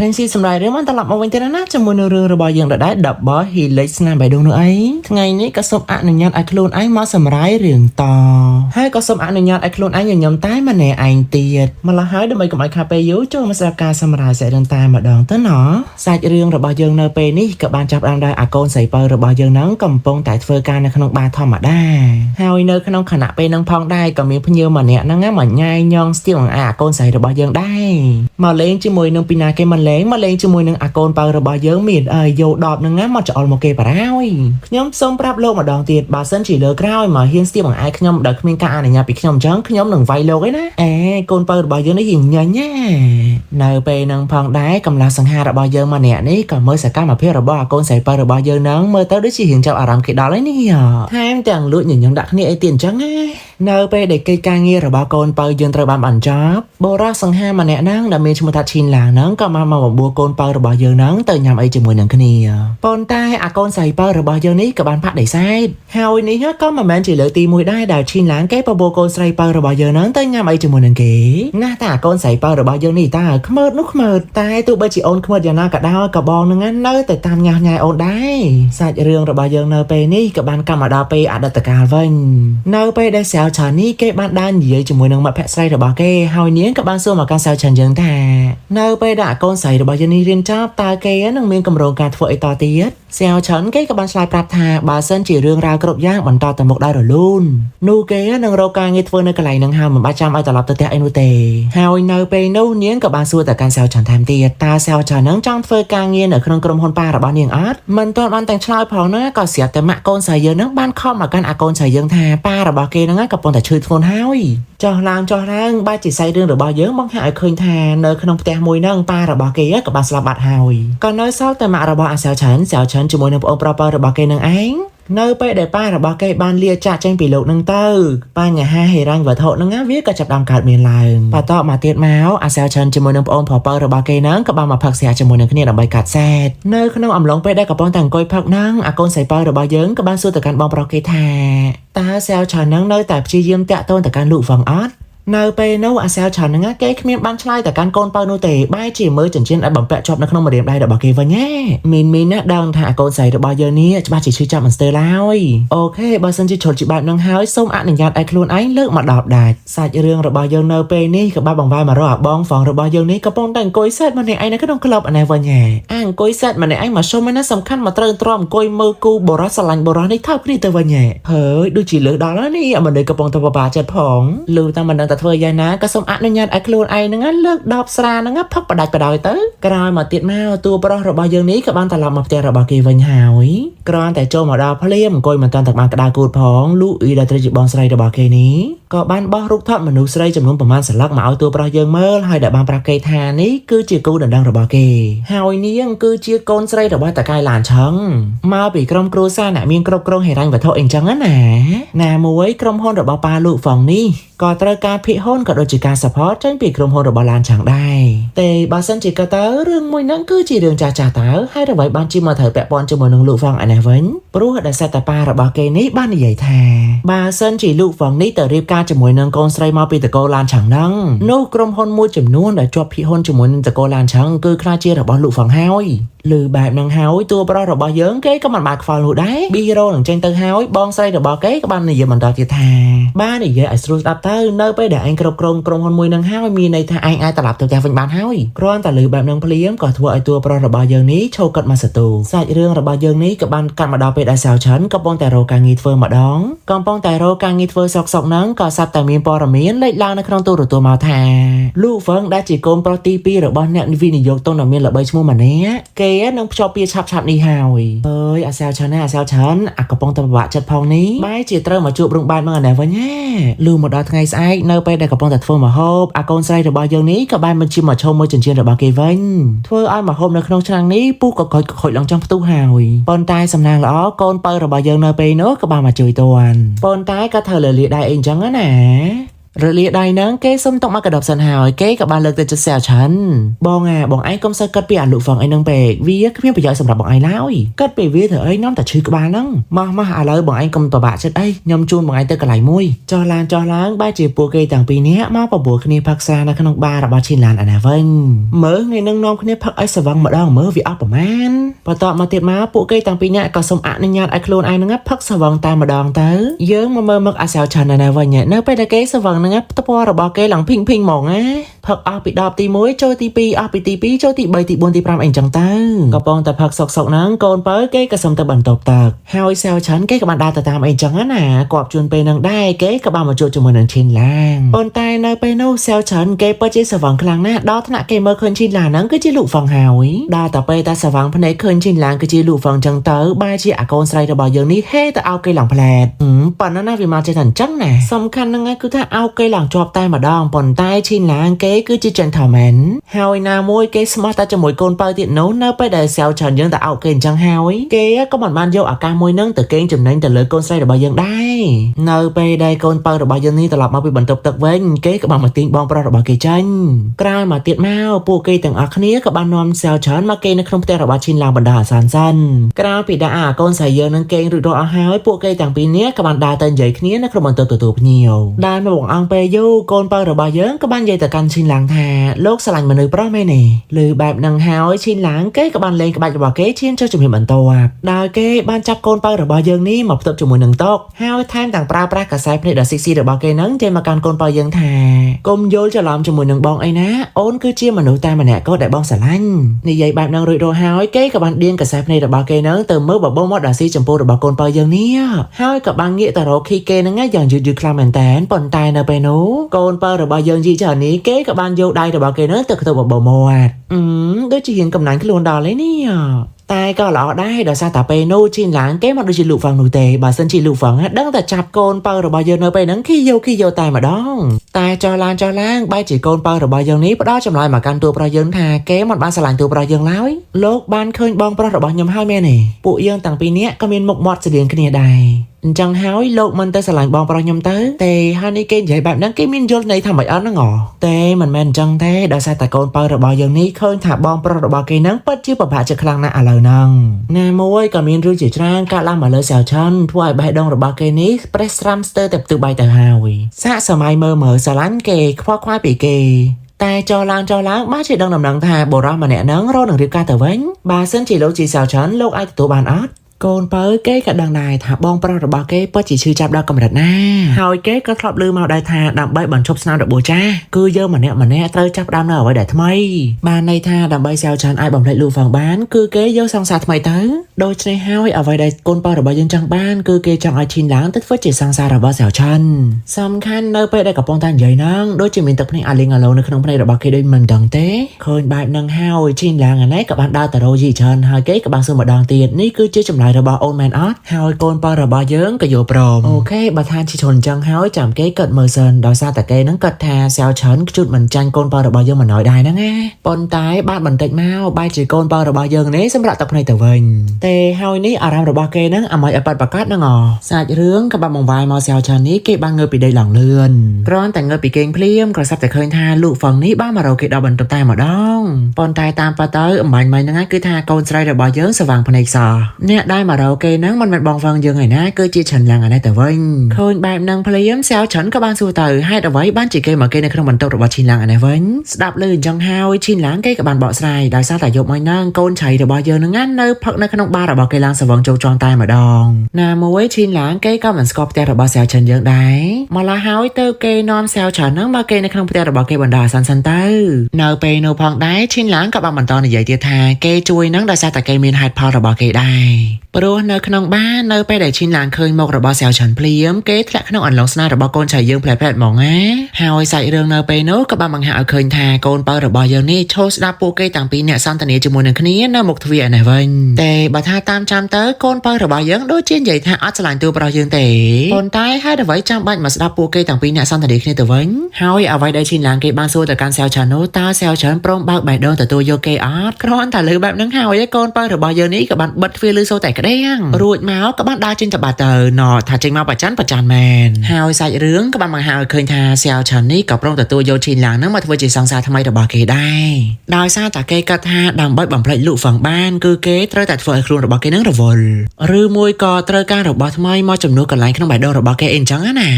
Thanh si sầmไรเรื่องมันตลับมาวันเทน่าจะมือเรื่องระบายยังได้ดับบอฮีเล็กส์นามไปดูหน่อยไงนี้ก็สมอันยันไอคลูนไอมาสมไรเรื่องต่อให้ก็สมอันยันไอคลูนไออย่างยำใต้มาในไอเตียดมาละหายดำไปกับไอคาเปยุโจมาสกาสมไรใส่เดินตายมาดองต้นหนอใส่เรื่องระบายยังเนเปนี่กับบานจับรังได้อากอนใส่เปอร์ระบายยังนังกำปงแต่เฟอร์การในขนมบาทอมาได้เฮาเนอขนมขณะไปนังพองได้ก็มีพเยอมาเนี่ยนังงั้นเหมือนง่ายยองสติลของอากอนใส่ระบายยังได้มาเลี้ยงจิมวยนังปีนาเกมันเลี้ยงมาเลี้ยงจิมวยนังอากอนเปอร์ระบายยังมีโยดอบนังงั้นมาจะออลโมเกปะแล้วย้อมส้มปรับโลกมาดองตีดบาเซนจีเลือกร้อยมาเฮียนสติลของไอ้ขยมเด็กมีการอ่านยาปีขยมจังขยมหนึ่งไฟโลกนะกอนเปอร์ระบายยังได้ยิงเงี้ยแน่เนอไปนังพองได้กำลังสังหารระบายยังมาเนี่ยนี่ก็เมื่อสักการมาเพื่อระบายอากอนใส่เปอร์ระบายยังนังเมื่อเต้าได้ชี้เห็นเจ้าอารามคิดดอลเลยนี่แทมจังลุ้นอย่างยังดักนี่ไอเตียนจังไงเนอไปเด็กไกลๆเงี้ยระบายกอนเปอร์ยังตระบานบันจับโบราณสังหารมาเนี่ยนั่งดำเนินชมทัดชินหลังนังก็มาบัวกอนเปอร์ระบายยังนังเติมยำไอจมูกนังคนนี้ปนใต้อากอนใส่เปอร์ระบายยังนี้กับบานพัดได้ไซด์เฮาวันนี้ก็มาแมนจีเหลือตีมวยได้ดาวชินหลังแก้ปบัวกอนใส่เปอร์ระบายยังนังเติมยำไอจมูกนังเก๋หน้าตาอากอนใส่เปอร์ระบายยังนี่ตาขมืดนุกขมืดตายตัวใบจีโอนขมืดยานากับดาวกับบอลนังงั้นเนอแต่ตามยาวใหญ่โอนได้ใส่เรื่องระบายยังเนอไปนี่กับบานกำมาดาวไปอัดตะการวันเนอไปได้แซวฉันนี่เก็บบ้านด้านเยอะจมูกนังมาแพะใส่ระบายเก้เฮาเนี้ยกับบานส่วนมาการแซวฉันยังแต่เนอไปด่าก้นใส่ระบายยังนี่เรียนจับตาเก้นังมีกำลังการฝึกไอต่อตีดแซวฉันเก้กับบานสลายปรับทาบาเซนจีเรื่องราวกรบย่างบรรทอตมกได้หรือลุ่นนูเก้นังเราการเงินฝึกในกระไรนังหาเหมือนบาจำไอตลับตัวเตะไอนูเตเฮาเนอไปนู่นเนี้ยกับบานส่วนแต่การแซวฉันแถมตีดตาแซวฉันนังจังฝึกการเงินในเครื่องกรมพลปลาระบายยังอัดมันตอนมันแต่งชลายพอนะก็เสียแต่มะก้นใส่เยอะนังบ้านข้อมากันอากนใส่ยังแทปลาระบายเก้นังกับปนแต่ชื่อคนเฮาจอลางบ้าจิตใส่เรื่องระบายเยอะบางหายเคยแทนเนอขนมแต่มวยนังปลาระบายเก้กับบานสลับบัดเฮาก่อนเนอเศร้าแต่มะระบายแซวฉันจมูกนังปนปลาระบายเก้นังเองเนอไปได้ป้าระบายเก้บ้านเลียจ่าแจ้งปีโลกนังเต้าป้าอย่าให้รังวัดโถนังวิกระจับดำขาดเมียนลายป้าต่อมาเตียดเมาส์แซวฉันจมูกนังปนพอปลาระบายเก้นังกับบานมาผักเสียจมูกนังขเนี่ยระบายกัดแซดเนอขนมอ่ำลงไปได้กับปอนแต่งก้อยผักนังอากนใส่ปลาระบายเยิ้งกับบ้านสู้แต่การบองปลาเกแทตาแซวฉันนังเนอแต่ชีเยี่ยมแตะต้นแต่การลุฟังออดเนอไปโนอาเซลฉันนังเก๊ขมิ้นบ้านชายแต่การโกนเปาโนเตะใบจีมือจนเช่นไอ้บ่มแปะชอบนักขนมมาเรียมได้ดอกบอเกวันแง่มินนะดังถ้าโกนใส่ดอกบอเยอะนี้จะบ้าจีชื่อจับมันสเตอร์แล้วโอเคบอสันจีชดจีบานนังหายส้มอันหนึ่งยานไอคลูนไอเลิกมาดอกได้ใส่เรื่องดอกบอเยอะเนอไปนี่กับบ้าบังใบมารอบบ้องฟองดอกบอเยอะนี้กระปองแต่งโกยเซตมันในไอ้นั่นก็ต้องกลับอันไหนวันแง่อ่างโกยเซตมันในไอ้มาชมมันน่าสำคัญมาเติมตรอมโกยมือกูโบราณสลันโบราณในเท่าพี่เตอวันแง่เฮ้ยดูจีเหลือดอกแล้วนี่มันเลยกระปองตะบาจัดผองลืมตามันดังแต่เธอยายนะก็ส้มอันยันไอคลูนไอนังเลิกดอบสรานังพักประดับประดอยเต๋อกรอยมาติดมาตัวปลาระบายยังนี้กับบ้านตลาดมาเตะระบายเกวันหายกรอนแต่โจมาดาวพะเลี่ยมโกยมันตอนตักมากระดากูดพองลูกอีดาตรจิบอลสไลด์ระบายเกนี้ก็บ้านบ่อรุกทอดมนุษย์สไลด์จำนวนประมาณสลักมาเอาตัวปลายังเมื่อให้ดับบางปลาเกทานี้คือจีกูดังระบายเกหายนี้ยังคือจีโกนสไลด์ระบายตะไคร้หลานชังมาปีกรมครูซ่าหนามีกรบกรงเหรังแบบเท่าเองจังงั้นหนามวยกรมฮอนระบายปลาลูกฟองนี้ก็ตระการพิฮอนกับโดยจิการสปอร์ตจังปีกรมฮอนระบายลานชังได้แต่บาสันจิกาเตอเรื่องมวยนั่งคือจีเรื่องจ่าเตอให้ระบายบ้านจิมาเถิดแปะปอนจมูกนังลูกฟองอันไหนเว้นปรู้หัดแต่ปลาระบายเกนี้บ้านใหญ่แท้บาสันจีลูกฟองนี้แต่รีบการจมูกนังกอนไซมาปีตะโกลานชังนั่งนูกรมฮอนมวยจำนวนแต่จบพิฮอนจมูกนังตะโกลานชังคือคลาจีระบายลูกฟองเฮาหรือแบบนังเฮาตัวปลาระบายเยิ้งเก๋ก็มันบากฟอลูได้บีโร่หลังเจนเตอร์เฮาบองไซระบายเก๋ก็บ้านในเยอรมันดาวที่แท้บ้านในเยอไอสตูดับเตอร์เนอไปเดี๋ยวไอ้กรมฮอนมวยนังเฮามีในท่าไอ้ตลับตัวแกฟันบ้านเฮากรอนแต่หรือแบบนังเพลียมก็ทัวไอตัวปลาระบายเยิ้งนี้โชว์กัดมาสตูใส่เรื่องระบายเยิ้งนี้กับบ้านกันมาดาวไปได้สาวฉันก็ปองแต่โรกางงีเฟอร์มาดองก็ปองแต่โรกางงีเฟอร์สอกนังก็ซับแต่มีปอร์เมียนเล็กลางในครองตัวหรือตัวมาแทลูกเฟิงได้จีโกนโปรตีปีหรือบอลเนี่ยวินิยกต้นดอกเมียนหรือใบชั่วโมงมันเนี้ยเก๋นังชอบปีชับนี่ฮาวเอ้ยอาเซลฉันนะอาเซลฉันกระปองตะบะจัดพองนี้ไม่จีเตอร์มาจูบโรงพยาบาลเมื่อไหร่วะเนี่ยลืมหมดดาวไงไซเนอไปได้กระปองแต่ทั่วมาฮอบอากอนไซหรือบอลยังนี้กับบ้านมันชิมมาชมมือจนเชียนหรือบอลเกวันทั่วอ้อยมาฮอบในขนมช่างนี้ปุ๊กก็คอยลองจังประตูฮาวปนตายสำนางล้อกอนเปิดหรือบอลยังเนอไปเนอะกับบ้านมาจุยตัวปนตายก็เธอเลยเลียได้เองจังนะ រលាដៃហ្នឹងគេសុំຕົកមកកដប់សិនហើយគេក៏បានលើកទៅចិត្តសែវឆាន់បងបងឯងកុំសើគិតពីអាលុហ្វឹងអីហ្នឹងពេកវាគ្មានប្រយោជន៍សម្រាប់បងឯងឡើយគិតពីវាធ្វើអីនាំតែឈឺក្បាលហ្នឹងម៉ោះឥឡូវបងឯងកុំពិបាកចិត្តអីខ្ញុំជូនបងឯងទៅកន្លែងមួយចុះឡើងបែរជាពួកគេទាំងពីរនាក់មកបបួលគ្នាផឹកស្រានៅក្នុងបាររបស់ឈីនឡានអាណាវិញមើលថ្ងៃនឹងនាំគ្នាផឹកឲ្យស្វឹងម្ដងមើលវាអស់ប្រមាណបន្តមកទៀតមកពួកគេទាំងពីរនាក់ក៏សូមអនុញ្ញាតឲ្យខ្លួនឯងហ្នឹងផឹកស្វឹងតែម្ដងទៅយើងមកមើលមកអាសៅឆានណាវិញនៅពេលដែលគេស្វឹងហ្នឹងផ្ទាល់របស់គេឡើងភីងហ្មងណាផឹកអស់ពីដបទី1ចូលទី2អស់ពីទី2ចូលទី3ទី4ទី5អីចឹងទៅកំពុងតែផឹកសុកហ្នឹងកូនបើគេក៏សុំទៅបន្ទប់ទឹកហើយសៅឆានគេក៏បានដើរទៅតាមអីចឹងណាគាត់ជួនពេលនឹងដែរគេក៏បានមកជួបជាមួយនឹងឈីនឡាងប៉ុន្តែនៅពេលនោះសៅឆានគេពិតជាស្វឹងខ្លាំងណាស់ដល់ថ្នាក់គេមើលឃើញឈីនឡាងហ្នឹងគឺជាលោកហ្វឹងហើយដល់តែពេលតែស្វឹងភ្នែកឃើញឈីនឡាងគឺជាលោកហ្វឹងចឹងទៅបែរជាអាកូនស្រីរបស់យើងនេះហេទៅអោគេឡើងផ្លែតប៉ុណ្ណាណាវាមកចេះតែអញ្ចឹងណាសំខាន់ហ្នឹងគឺថាអោគេឡើងជាប់តែម្ដងប៉ុន្តែឈីនឡាងគេគឺជា gentleman ហើយណាមួយគេស្មោះតែជាមួយកូនបើទៀតនោះនៅពេលដែលសៅឆានយើងទៅអោគេអញ្ចឹងហើយគេក៏មិនបានយកឱកាសមួយហ្នឹងទៅកេងចំណេញទៅលើកូនស្រីរបស់យើងដែរនៅពេលដែលកូនបើរបស់យើងនេះត្រឡប់មកពីបន្ទប់ទឹកវិញគេក៏បានមកទាញបងប្រុសរបស់គេចាញ់ក្រោយមកទៀតមកពួកគេទាំងអស់គ្នាក៏បាននាំសៅឆានមកគេនៅក្នុងផ្ទះរបស់ឈីនឡាងបណ្ដោះអាសន្នសិនក្រោយពីដាក់អាកូនស្រីយើងនឹងគេងរួចរាល់អស់ហើយពួកគេទាំងពីរនាក់ក៏បានដើរទៅនិយាយគ្នានៅក្នុងបន្ទប់ទទួលភ្ញៀវដែលមកបងអង្គពេលយូរកូនបើរបស់យើងក៏បាននិយាយទៅកាន់ឈីនឡាងថាលោកស្រឡាញ់មនុស្សប្រុសមែនទេឬបែបហ្នឹងហើយឈីនឡាងគេក៏បានលេងក្បាច់របស់គេឈានចុះជំរាបបន្ទាប់ដោយគេបានចាប់កូនបើរបស់យើងនេះមកផ្ទុកជាមួយនឹងតុកហើយថែមទាំងប្រើប្រាស់កសែភ្នែកដ៏ស៊ីស៊ីរបស់គេហ្នឹងចេញមកកាន់កូនបើយើងថាកុំយល់ច្រឡំជាមួយនឹងបងអីណាអូនគឺជាមនុស្សតែម្នាក់ក៏ដែលបងស្រឡាញ់និយាយបែបហ្នឹងរួចរាល់ហើយគេក៏បានដៀងកសែភ្នែករបស់គេហ្នឹងទៅមើលបបោមកដល់ស៊ីចំពោះរបស់កូនបើយើងនេះហើយក៏បានងាកទៅរកខីគេហ្នឹងយ៉ាងយឺតខ្លាំងមែនតើប៉ុន្តែនៅពេលនោះកូនបើរបស់យើងជីច្រើននេះគេក៏បានយកដៃរបស់គេហ្នឹងទៅខ្ទប់បបោមាត់ដូចជារៀងកំណាញ់ខ្លួនដល់ឯនេះតែក៏ល្អដែរដោយសារតែពេលនោះឈីនឡាងគេមកដូចជាលោកហ្វាំងនោះទេបើសិនជាលោកហ្វាំងដឹងតែចាប់កូនបើរបស់យើងនៅពេលហ្នឹងគេយកតែម្ដងតែចោះឡើងបែរជាកូនបើរបស់យើងនេះផ្ដោតចម្លើយមកកាន់តួប្រុសយើងថាគេមិនបានស្រឡាញ់តួប្រុសយើងឡើយលោកបានឃើញបងប្រុសរបស់ខ្ញុំហើយមែនទេពួកយើងទាំងពីរនាក់ក៏មានមុខមាត់ស្តៀងគ្នាដែរអញ្ចឹងហើយលោកមិនទៅស្រឡាញ់បងប្រុសខ្ញុំទៅទេហើយនេះគេនិយាយបែបហ្នឹងគេមានយល់ន័យថាមិនអត់ហ្នឹងទេមិនមែនអញ្ចឹងទេដោយសារតែកូនបើរបស់យើងនេះឃើញថាបងប្រុសរបស់គេហ្នឹងពិតជាពិបាកចិត្តខ្លាំងណាស់ឥឡូវហ្នឹងណាមួយក៏មានរឿងជាច្រើនកើតឡើងមកលើសៅឆាន់ធ្វើឲ្យបេះដូងរបស់គេនេះប្រេះស្រាំស្ទើរតែផ្ទុះបាយទៅហើយសាកសម័យមើលស្រឡាញ់គេខ្វល់ខ្វាយពីគេតែចោះឡើងបើជាដឹងដំណឹងថាបុរសម្នាក់ហ្នឹងរកនឹងរៀបការទៅវិញបើសិនជាលោកជីសៅឆាន់លោកអាចទទួលបានអត់កូនបើគេក៏ដឹងដែរថាបងប្រុសរបស់គេពិតជាឈឺចាប់ដល់កម្រិតណាហើយគេក៏ធ្លាប់ឮមកដែរថាដើម្បីបញ្ឈប់ស្នាមរបួសចាស់គឺយើងម្នាក់ត្រូវចាប់ផ្ដើមនៅអ្វីដែលថ្មីបានន័យថាដើម្បីសៅឆាន់អាចបំភ្លេចលូហ្វាំងបានគឺគេយកសង្សារថ្មីទៅដូច្នេះហើយអ្វីដែលកូនបើរបស់យើងចង់បានគឺគេចង់ឲ្យឈីនឡាងទៅធ្វើជាសង្សាររបស់សៅឆាន់សំខាន់នៅពេលដែលកំពុងតែនិយាយហ្នឹងដូចជាមានទឹកភ្នែកអាលីងអាឡូនៅក្នុងភ្នែករបស់គេដូចមិនដឹងទេឃើញបែបហ្នឹងហើយឈីនឡាងឯនេះក៏បានដើរទៅរកយីឆាន់ហើយគេក៏បានសួរម្ដងទៀតនេះគឺជាចម្លើយរបស់អូនមែនអត់ហើយកូនបើរបស់យើងក៏យល់ព្រមអូខេបើថាជាជនអញ្ចឹងហើយចាំគេគិតមើលសិនដោយសារតែគេនឹងគិតថាសៅឆាន់ជួតមិនចាញ់កូនបើរបស់យើងមិនណយដែរហ្នឹងណាប៉ុន្តែបានបន្តិចមកបែរជាកូនបើរបស់យើងនេះសម្រាប់ទឹកភ្នែកទៅវិញទេហើយនេះអារម្មណ៍របស់គេហ្នឹងអាម៉េចឲ្យប៉ាត់ប្រកាសហ្នឹងសាច់រឿងក៏បានបង្វែរមកសៅឆាន់នេះគេបានងើបពីដីឡងលឿនគ្រាន់តែងើបពីគេងភ្លាមក៏ស្រាប់តែឃើញថាលោកហ្វឹងនេះបានមករកគេដល់បន្ទប់តែម្ដងប៉ុន្តែតាមប៉ាទៅអំបញ្ញមិញហ្នឹងគឺថាកូនស្រីរបស់យើងស្វាងភ្នែកសអ្នកដែលមករកគេហ្នឹងមិនមែនបងហ្វឹងយើងឯណាគឺជាឆាន់ឡាំងឯនេះទៅវិញឃើញបែបហ្នឹងភ្លាមសៅឆាន់ក៏បានសួរទៅហេតុអ្វីបានជាគេមកគេនៅក្នុងបន្ទប់របស់ឈីនឡាំងឯនេះវិញស្ដាប់ឮអញ្ចឹងហើយឈីនឡាំងគេក៏បានបកស្រាយដោយសារតែយកមកហ្នឹងកូនឆៃរបស់យើងហ្នឹងនៅផឹកនៅក្នុងបាររបស់គេឡើងស្វឹងចូលចង់តែម្ដងណាមួយឈីនឡាំងគេក៏មិនស្គាល់ផ្ទះរបស់សៅឆាន់យើងដែរមកឡាហើយទៅគេនាំសៅឆាន់ហ្នឹងមកគេនៅក្នុងផ្ទះរបស់គេបណ្ដោះអាសន្នសិនទៅនៅពេលនោះផងដែរឈីនឡាំងក៏បានបន្តនិយាយទៀតថាគេជួយហ្នឹងដោយសារតែគេមានហេតុផលរបស់គេដែរព្រោះនៅក្នុងបារនៅពេលដែលឈីនឡាំងឃើញមុខរបស់សៅឆាន់ភ្លាមគេធ្លាក់ក្នុងអន្លង់ស្នេហ៍របស់កូនឆៃយើងផ្លែៗហ្មងណាហើយសាច់រឿងនៅពេលនោះក៏បានបង្ហាញឲ្យឃើញថាកូនបើរបស់យើងនេះឈោស្ដាប់ពួកគេតាំងពីអ្នកសន្តានាជាមួយនឹងគ្នានៅមុខទ្វារឯនេះវិញតែបើថាតាមចាំទៅកូនបើរបស់យើងដូចជានិយាយថាអត់ឆ្លាញ់តួប្រុសយើងទេប៉ុន្តែហេតុអ្វីចាំបាច់មកស្ដាប់ពួកគេតាំងពីអ្នកសន្តានាគ្នាទៅវិញហើយអ្វីដែលឈីនឡាំងគេបានសួរទៅកាន់សៅឆាន់នោះតើសៅឆាន់ព្រមបើកបេះដូងទទួលយកគេអត់គ្រាន់តែលើបែបហ្នឹងហើយកូនបើរបស់យើងនេះក៏បានបិទទ្វារលឺសូរតែក្ ក្តីងរួចមកក៏បានដើរចេញទៅបាត់ទៅណថាចេញមកប្រច័នមែនហើយសាច់រឿងក៏បានបង្ហាញឲ្យឃើញថាសៀវឆាន់នេះក៏ព្រមទទួលយកឈីនឡាងនឹងមកធ្វើជាសង្សារថ្មីរបស់គេដែរដោយសារតែគេគិតថាដើម្បីបំភ្លេចលក់ហ្វឹងបានគឺគេត្រូវតែធ្វើឲ្យខ្លួនរបស់គេនឹងរវល់ឬមួយក៏ត្រូវការរបស់ថ្មីមកជំនួសកន្លែងក្នុងបេះដូងរបស់គេអីចឹងណា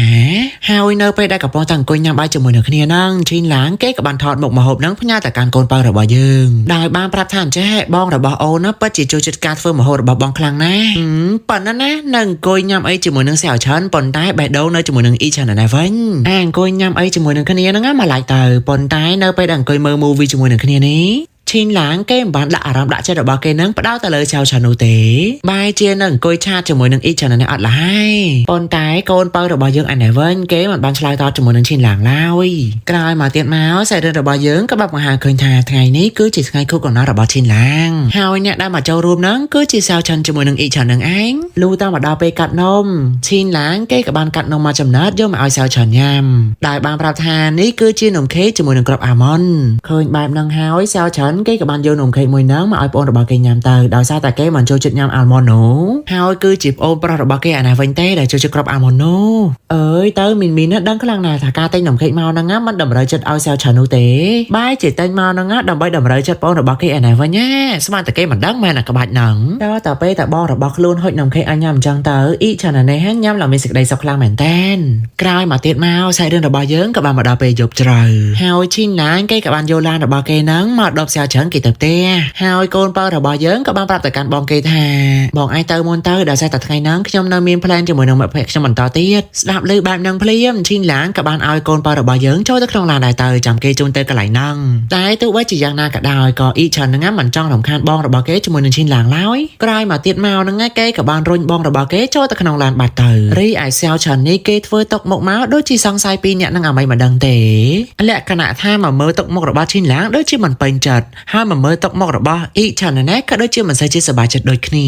ហើយនៅពេលដែលកំពុងតែអង្គុយញ៉ាំបាយជាមួយនឹងគ្នានឹងឈីនឡាងគេក៏បានថតមុខម្ហូបនឹងផ្ញើទៅកាន់កូនបើរបស់យើងដោយបានប្រាប់ថាអញ្ចេះបងរបស់អូនណាពិតជាចូលចិត្តការធ្វើម្ហូបរបស់បងខ្លាំងណាស់ប៉ុណ្ណាណានឹងអង្គុយញ៉ាំអីជាមួយនឹងសៀវឆាន់ប៉ុន្តែបេះដូងនៅជាមួយនឹងអ៊ីឆាន់ណាវិញអង្គុយញ៉ាំអីជាមួយនឹងគ្នាហ្នឹងមកឡាយទៅប៉ុន្តែនៅពេលដែលអង្គុយមើល movie ជាមួយនឹងគ្នានេះឈីនឡាងគេមិនបានដាក់អារម្មណ៍ដាក់ចិត្តរបស់គេនឹងផ្ដោតទៅលើចៅឆានូទេបែរជានឹងអង្គុយឆាតជាមួយនឹងអ៊ីឆាននេះអត់ឡើយប៉ុន្តែកូនបើរបស់យើងអានេះវិញគេមិនបានឆ្លើយតបជាមួយនឹងឈីនឡាងឡើយក្រោយមកទៀតមកសាច់រឿងរបស់យើងក៏បានបង្ហាញឃើញថាថ្ងៃនេះគឺជាថ្ងៃខួបកំណើតរបស់ឈីនឡាងហើយអ្នកដែលមកចូលរួមនឹងគឺជាសៅឆាន់ជាមួយនឹងអ៊ីឆាននឹងឯងលុះតាមមកដល់ពេលកាត់នំឈីនឡាងគេក៏បានកាត់នំមកចំណើតយកមកឲ្យសៅឆាន់ញ៉ាំដោយបានប្រាប់ថានេះគឺជានំខេកជាមួយនឹងគ្រាប់អាម៉ុនឃើញបែបហ្នឹងហើយសៅឆាន់គេក៏បានយកនំខេកមួយហ្នឹងមកឲ្យប្អូនរបស់គេញ៉ាំទៅដោយសារតែគេមិនចូលចិត្តញ៉ាំអាល់ម៉ុននោះហើយគឺជាប្អូនប្រុសរបស់គេអាណាវិញទេដែលចូលចិត្តគ្រាប់អាល់ម៉ុននោះអើយទៅមីនណាដឹងខ្លាំងណាស់ថាការទិញនំខេកមកហ្នឹងមិនតម្រូវចិត្តឲ្យសៅឆានោះទេបែរជាទិញមកហ្នឹងដើម្បីតម្រូវចិត្តប្អូនរបស់គេអាណាវិញណាស្មានតែគេមិនដឹងមែនអាក្បាច់ហ្នឹងដល់តែពេលតែបងរបស់ខ្លួនហុចនំខេកឲ្យញ៉ាំអញ្ចឹងទៅអ៊ីឆាណានេះញ៉ាំឡើងមានសេចក្តីសុខខ្លាំងមែនតែនក្រោយមកទៀតមកសាច់រឿងរបស់យើងក៏បានមកដល់ពេលយប់ជ្រៅហើយឈីនឡានគេក៏បានយកឡានរបស់គេហ្នឹងមកដប់សៅឆាន់គេទៅផ្ទះហើយកូនបើរបស់យើងក៏បានប្រាប់ទៅកាន់បងគេថាបងឯងទៅមុនទៅដោយសារតែថ្ងៃហ្នឹងខ្ញុំនៅមានផ្លែនជាមួយនឹងមិត្តភក្តិខ្ញុំបន្តទៀតស្ដាប់ឮបែបហ្នឹងភ្លាមឈីនឡានក៏បានឲ្យកូនបើរបស់យើងចូលទៅក្នុងឡានដែរទៅចាំគេជូនទៅកន្លែងហ្នឹងតែទោះបីជាយ៉ាងណាក៏ដោយក៏អ៊ីឆានហ្នឹងមិនចង់រំខានបងរបស់គេជាមួយនឹងឈីនឡានឡើយក្រោយមកទៀតមកហ្នឹងគេក៏បានរុញបងរបស់គេចូលទៅក្នុងឡានបាត់ទៅរីឯសៀវឆាននេះគេធ្វើຕົកមុខមកដូចជាសង្ស័យពីរអ្នកហ្នឹងអ្វីមិនដឹងទេលក្ខណៈថាមកមើលຕົកមុខរបស់ឈីនឡានដូចជាមិនពេញចិត្តហើយមកមើលຕົកមុខរបស់អ៊ីឆានណាក៏ដូចជាមិនសូវជាសប្បាយចិត្តដូចគ្នា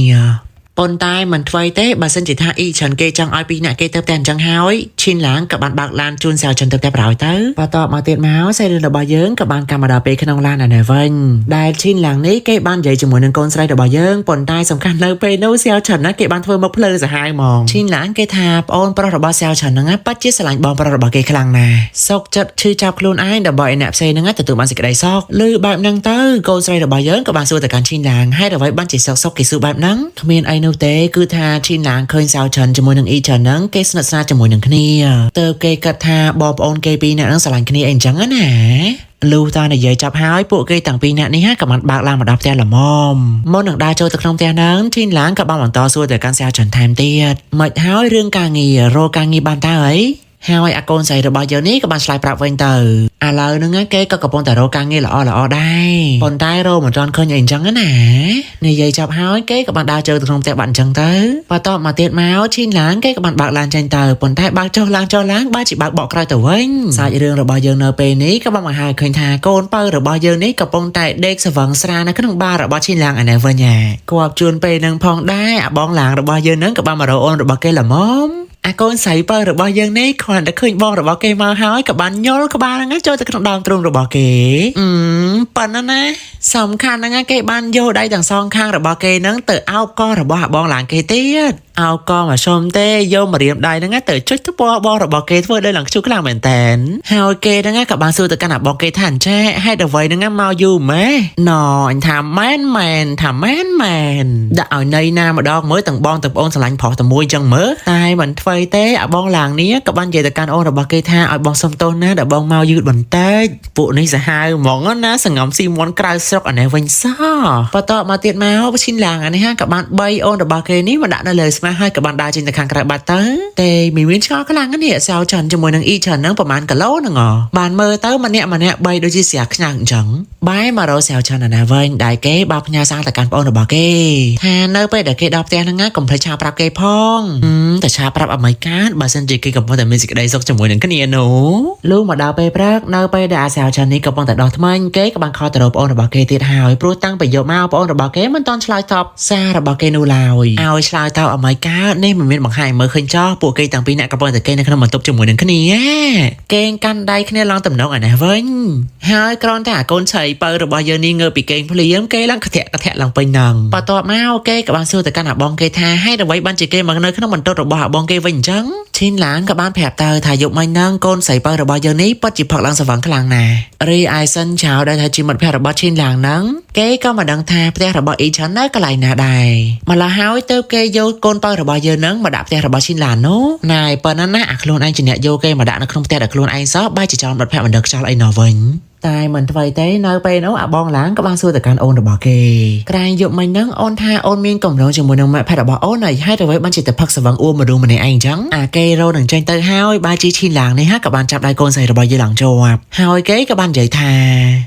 ប៉ុន្តែមិនថ្មីទេបើសិនជាថាអ៊ីឆានគេចង់ឲ្យពីរអ្នកគេទៅផ្ទះអញ្ចឹងហើយឈីនឡាងក៏បានបើកឡានជូនសៅឆាន់ទៅផ្ទះប្រោយទៅបន្ទាប់មកទៀតមកសាច់រឿងរបស់យើងក៏បានកម្មមកដល់ពេលក្នុងឡានឯនេះវិញដែលឈីនឡាងនេះគេបាននិយាយជាមួយនឹងកូនស្រីរបស់យើងប៉ុន្តែសំខាន់នៅពេលនោះសៅឆាន់ណាគេបានធ្វើមកភ្លើសាហាវហ្មងឈីនឡាងគេថាប្អូនប្រុសរបស់សៅឆាន់ហ្នឹងប៉ាត់ជាស្រឡាញ់បងប្រុសរបស់គេខ្លាំងណាស់សោកចិត្តឈឺចាប់ខ្លួនឯងដើម្បីឲ្យអ្នកផ្សេងហ្នឹងទទួលបានសេចក្តីសុខឬបែបហ្នឹងទៅកូនស្រីរបស់យើងក៏បានសួរទៅកាន់ឈីនឡាងហើយអ្វីបានជាសុកគេសួរបែបហ្នឹងគ្មានអីនោះទេគឺថាឈីនឡាងឃើញសៅឆាន់ជាមួយនឹងអ៊ីឆានហ្នឹងគេស្និទ្ធស្នាលជាមួយនឹងគ្នាទើបគេគិតថាបងប្អូនគេពីរនាក់ហ្នឹងស្រឡាញ់គ្នាអីអញ្ចឹងណាលុះតានិយាយចាប់ហើយពួកគេទាំងពីរនាក់នេះក៏បានបើកឡានមកដល់ផ្ទះល្មមមុននឹងដើរចូលទៅក្នុងផ្ទះហ្នឹងឈីនឡាងក៏បានបន្តសួរទៅកាន់សៅឆាន់ថែមទៀតមិនហើយរឿងការងាររកការងារបានតើអីហើយអាកូនស្រីរបស់យើងនេះក៏បានឆ្លើយប្រាប់វិញទៅឥឡូវហ្នឹងគេក៏កំពុងតែរកការងារល្អដែរប៉ុន្តែរកមិនទាន់ឃើញអីអញ្ចឹងណានិយាយចាប់ហើយគេក៏បានដើរចូលទៅក្នុងផ្ទះបាត់អញ្ចឹងទៅបន្ទាប់មកទៀតមកឈីនឡាងគេក៏បានបើកឡានចេញទៅប៉ុន្តែបើកចុះឡើងបើជាបើកបកក្រោយទៅវិញសាច់រឿងរបស់យើងនៅពេលនេះក៏បានបង្ហាញឃើញថាកូនបើរបស់យើងនេះកំពុងតែដេកស្វឹងស្រានៅក្នុងបាររបស់ឈីនឡាងឯនេះវិញគាត់ជួនពេលនឹងផងដែរអាបងឡាងរបស់យើងនឹងក៏បានមករកអូនរបស់គេល្មមអាកូនស្រីបើរបស់យើងនេះគ្រាន់តែឃើញបងរបស់គេមកហើយក៏បានញុលក្បាលហ្នឹងចូលទៅក្នុងដើមទ្រូងរបស់គេប៉ុណ្ណាណាសំខាន់ហ្នឹងគេបានយកដៃទាំងសងខាងរបស់គេហ្នឹងទៅអោបករបស់អាបងឡានគេទៀតអោបកមកសុំទេយកមករៀមដៃហ្នឹងទៅចុចទៅបងរបស់គេធ្វើដោយឡើងខ្ជុះខ្លាំងមែនតែនហើយគេហ្នឹងក៏បានសួរទៅកាន់អាបងគេថាអញ្ចេះហេតុអ្វីហ្នឹងមកយូរម៉េះណអញថាមែនដាក់ឲ្យន័យណាម្ដងមើលទាំងបងទាំងប្អូនស្រឡាញ់ប្រុសតែមួយចឹងមើលតែមិនធ្វើទេអាបងឡាងនេះក៏បាននិយាយទៅកាន់អូនរបស់គេថាឲ្យបងសុំទោសណាដែលបងមកយឺតបន្តិចពួកនេះសាហាវហ្មងណាសង្ងំស៊ីមន់ក្រៅស្រុកអានេះវិញសោះបន្តមកទៀតមកឈិនឡាងអានេះក៏បានបីអូនរបស់គេនេះមកដាក់នៅលើស្មាហើយក៏បានដើរចេញទៅខាងក្រៅបាត់ទៅតែមានឆ្ងល់ខ្លាំងណាស់នេះសៅឆាន់ជាមួយនឹងអ៊ីឆាន់ហ្នឹងប្រហែលគីឡូហ្នឹងបានមើលទៅម្នាក់បីដូចជាស្រាខ្ញាក់អញ្ចឹងបែរមករកសៅឆាន់អាណាវិញដែលគេបានផ្ញើសារទៅកាន់ប្អូនរបស់គេថានៅពេលដែលគេដល់ផ្ទះហ្នឹងកុំភ្លេចឆាប្រាប់គេផងតែឆាប្រាប់អមេរិកាបើសិនជាគេកំពុងតែមានសេចក្តីសុខជាមួយនឹងគ្នានោះលុះមកដល់ពេលព្រឹកនៅពេលដែលអាសៅឆាន់នេះកំពុងតែដោះថ្មាញគេក៏បានខលទៅរកប្អូនរបស់គេ គេទៀតហើយព្រោះតាំងពីយកមកបងរបស់គេមិនតន់ឆ្លើយតបសាររបស់គេនោះឡើយឲ្យឆ្លើយតបអមីកើតនេះមិនមានបង្ហាញមើលឃើញចោះពួកគេតាំងពីអ្នកកំពុងតែគេនៅក្នុងបន្ទប់ជាមួយនឹងគ្នាគេងកាន់ដៃគ្នាឡើងតំណងឯនេះវិញហើយគ្រាន់តែអាកូនឆៃបើរបស់យើងនេះងើពីគេងភ្លាមគេឡើងកធាក់ឡើងពេញនឹងបន្ទាប់មកគេក៏បានសួរទៅកាន់អាបងគេថាហេតុអ្វីបានជាគេមកនៅក្នុងបន្ទប់របស់អាបងគេវិញអញ្ចឹងឈិនឡានក៏បានប្រាប់ទៅថាយកមិញហ្នឹងកូនស្រីបើរបស់យើងនេះពិតជាផឹកឡើងស្វឹងខ្លាំងណាស់រីឯសិនចៅដែលថាជាមិត្តភក្តិរបស់ឈិនឡានហ្នឹងគេក៏មិនដឹងថាផ្ទះរបស់អ៊ីឆាននៅកន្លែងណាដែរម្ល៉េះហើយទៅគេយកកូនបើរបស់យើងហ្នឹងមកដាក់ផ្ទះរបស់ឈិនឡាននោះណែប៉ុណ្ណឹងណាអាខ្លួនឯងជាអ្នកយកគេមកដាក់នៅក្នុងផ្ទះដែលខ្លួនឯងសោះបែរជាចោលមិត្តភក្តិមិនដឹងខ្យល់អីនោះវិញតែមិនថ្មីទេនៅពេលនោះអាបងឡានក៏បានសួរទៅកាន់អូនរបស់គេក្រែងយកមិញហ្នឹងអូនថាអូនមានកម្រងជាមួយនឹងមិត្តភក្តិរបស់អូនហើយហេតុអ្វីបានជាទៅផឹកស្វឹងអួមម្ដងម្នាក់ឯងអញ្ចឹងអាគេរោនឹងចេញទៅហើយបាជីឈីឡាងនេះក៏បានចាប់ដៃកូនស្រីរបស់យើងឡើងជាប់ហើយគេក៏បាននិយាយថា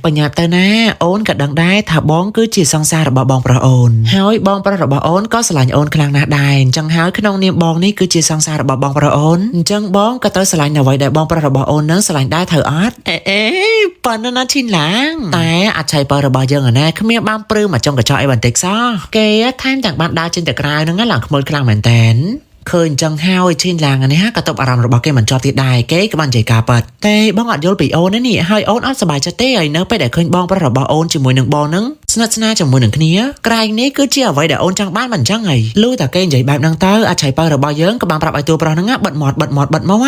បញ្ញាប់ទៅណាអូនក៏ដឹងដែរថាបងគឺជាសង្សាររបស់បងប្រុសអូនហើយបងប្រុសរបស់អូនក៏ស្រឡាញ់អូនខ្លាំងណាស់ដែរអញ្ចឹងហើយក្នុងនាមបងនេះគឺជាសង្សាររបស់បងប្រុសអូនអញ្ចឹងបងក៏ត្រូវស្រឡាញ់អ្វីដែលបងប្រុសរបស់អូននឹងស្រឡាញ់ដែរត្រូវអត់ប៉ុណ្ណឹងណាឈិនឡាងតែអាចឆៃបើរបស់យើងណាគ្មានបានព្រឺមកចុងកញ្ចក់អីបន្តិចសោះគេថែមទាំងបានដើរចេញទៅក្រៅហ្នឹងឡើងខ្មុលខ្លាំងមែនតែនឃើញចឹងហើយឈិនឡាងនេះក៏តបអារម្មណ៍របស់គេមិនជាប់ទៀតដែរគេក៏បាននិយាយការប៉ាត់តែបងអត់យល់ពីអូននេះហើយអូនអត់សប្បាយចិត្តទេហើយនៅពេលដែលឃើញបងប្រុសរបស់អូនជាមួយនឹងបងហ្នឹងស្និទ្ធស្នាលជាមួយនឹងគ្នាក្រែងនេះគឺជាអ្វីដែលអូនចង់បានមិនចឹងហីលុះតែគេនិយាយបែបហ្នឹងទៅអាចឆៃបើរបស់យើងក៏បានប្រាប់ឲ្យតួប្រុសហ្នឹងបិទមា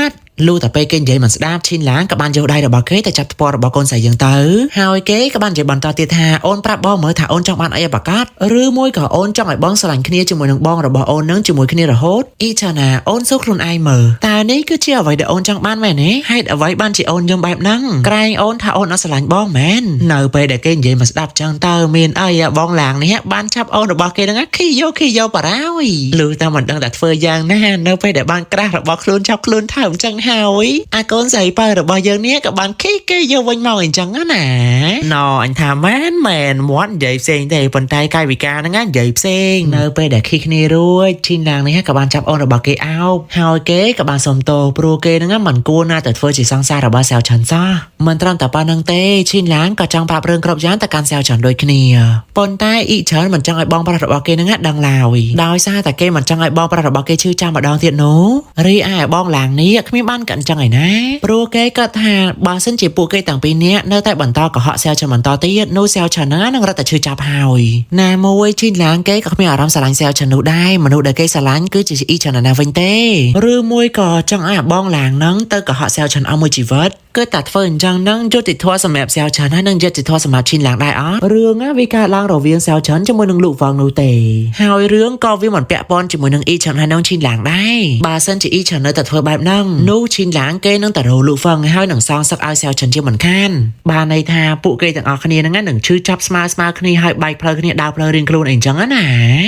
ត់លុះតែពេលគេនិយាយមិនស្ដាប់ឈិនឡាងក៏បានយកដៃរបស់គេទៅចាប់ថ្ពាល់របស់កូនស្រីយើងទៅហើយគេក៏បាននិយាយបន្តទៀតថាអូនប្រាប់បងមើលថាអូនចង់បានអីប្រកាសឬមួយក៏អូនចង់ឲ្យបងស្រឡាញ់គ្នាជាមួយនឹងបងរបស់អូននឹងជាមួយគ្នារហូតអ៊ីឆាណាអូនសួរខ្លួនឯងមើលតើនេះគឺជាអ្វីដែលអូនចង់បានមែនទេហេតុអ្វីបានជាអូនយំបែបហ្នឹងក្រែងអូនថាអូនអត់ស្រឡាញ់បងមែននៅពេលដែលគេនិយាយមិនស្ដាប់ចឹងតើមានអីបងឡាងនេះបានចាប់អូនរបស់គេហ្នឹងខីយោបារ៉ោយលឺតែមិនដឹងតែធ្វើយ៉ាងណានៅពេលដែលបានក្រាស់របស់ខ្លួនចាប់ខ្លួនថើមចឹងហើយអាកូនស្រីបើរបស់យើងនេះក៏បានគេយកវិញមកអញ្ចឹងណាណអញថាមែនមាត់និយាយផ្សេងទេប៉ុន្តែកាយវិការហ្នឹងនិយាយផ្សេងនៅពេលដែលខីគ្នារួចឈិនឡាងនេះក៏បានចាប់អូនរបស់គេអោបហើយគេក៏បានសុំទោសព្រោះគេហ្នឹងមិនគួរណាទៅធ្វើជាសង្សាររបស់សៅឆាន់សោះមិនត្រឹមតែប៉ុណ្្នឹងទេឈិនឡាងក៏ចង់ប្រាប់រឿងគ្រប់យ៉ាងទៅកាន់សៅឆាន់ដូចគ្នាប៉ុន្តែអ៊ីច្រើនមិនចង់ឲ្យបងប្រុសរបស់គេហ្នឹងដឹងឡើយដោយសារតែគេមិនចង់ឲ្យបងប្រុសរបស់គេឈឺចាំម្ដងទៀតនោះរីឯបងឡាងនេះគ្មានបានកាត់ចឹងឯណាព្រោះគេក៏ថាបើសិនជាពួកគេទាំងពីរនាក់នៅតែបន្តកុហកសៅឆាន់បន្តទៀតនោះសៅឆាន់ណានឹងរត់តែឈឺចាប់ហើយណាមួយឈិនឡាងគេក៏គ្មានអារម្មណ៍ស្រឡាញ់សៅឆាន់នោះដែរមនុស្សដែលគេស្រឡាញ់គឺជាអ៊ីឆាន់ណាវិញទេឬមួយក៏ចង់ឲ្យបងឡាងហ្នឹងទៅកុហកសៅឆាន់អស់មួយជីវិតគឺតែធ្វើអញ្ចឹងហ្នឹងយុត្តិធម៌សម្រាប់សៅឆាន់ហើយនឹងយុត្តិធម៌សម្រាប់ឈិនឡាងដែរអត់រឿងវាកើតឡើងរវាងសៅឆាន់ជាមួយនឹងលោកវ៉ាងនោះទេហើយរឿងក៏វាមិនពាក់ព័ន្ធជាមួយនឹងអ៊ីឆាន់ហើយនឹងឈិនឡាងដែរបើសិនជាអ៊ីឆាន់នៅតែធ្វើបែបហ្នឹងនោះឈិនឡាងគេនឹងតែរលូហ្វឹងហើយនឹងសងសឹកឲ្យសៅឆាន់ជាមិនខានបានន័យថាពួកគេទាំងអស់គ្នាហ្នឹងនឹងឈឺចាប់ស្មើគ្នាហើយបែកផ្លូវគ្នាដើរផ្លូវរៀងខ្លួនអីចឹងណា